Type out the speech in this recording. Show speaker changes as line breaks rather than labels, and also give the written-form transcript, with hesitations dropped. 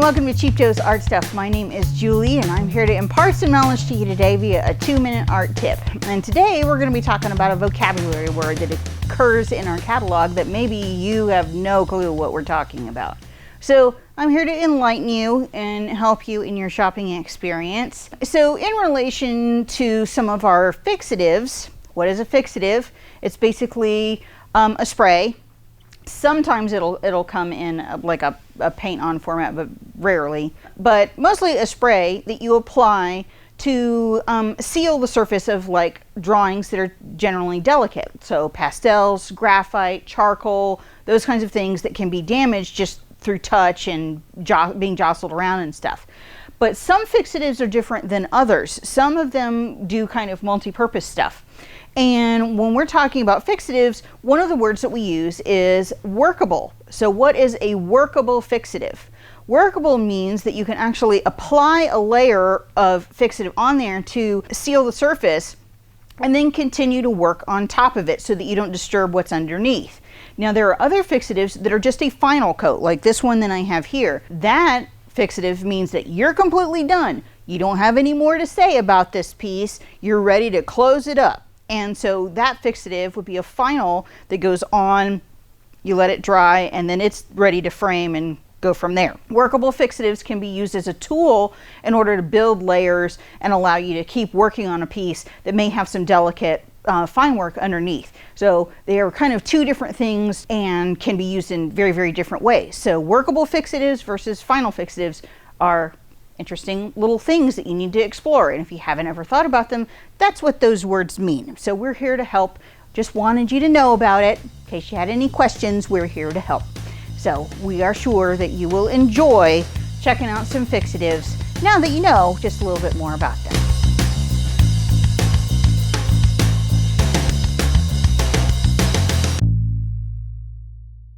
welcome to Cheap Joe's Art Stuff. My name is Julie and I'm here to impart some knowledge to you today via a 2-minute art tip. And today we're going to be talking about a vocabulary word that occurs in our catalog that maybe you have no clue what we're talking about. So I'm here to enlighten you and help you in your shopping experience. So in relation to some of our fixatives, what is a fixative? It's basically a spray. Sometimes it'll come in like a paint-on format, but rarely. But mostly a spray that you apply to seal the surface of like drawings that are generally delicate. So pastels, graphite, charcoal, those kinds of things that can be damaged just through touch and being jostled around and stuff. But some fixatives are different than others. Some of them do kind of multi-purpose stuff. And when we're talking about fixatives, one of the words that we use is workable. So what is a workable fixative? Workable means that you can actually apply a layer of fixative on there to seal the surface and then continue to work on top of it so that you don't disturb what's underneath. Now there are other fixatives that are just a final coat, like this one that I have here. That fixative means that you're completely done. You don't have any more to say about this piece. You're ready to close it up. And so that fixative would be a final that goes on, you let it dry, and then it's ready to frame and go from there. Workable fixatives can be used as a tool in order to build layers and allow you to keep working on a piece that may have some delicate fine work underneath. So they are kind of two different things and can be used in very, very different ways. So workable fixatives versus final fixatives are interesting little things that you need to explore. And if you haven't ever thought about them, that's what those words mean. So we're here to help. Just wanted you to know about it. In case you had any questions, we're here to help. So we are sure that you will enjoy checking out some fixatives now that you know just a little bit more about them.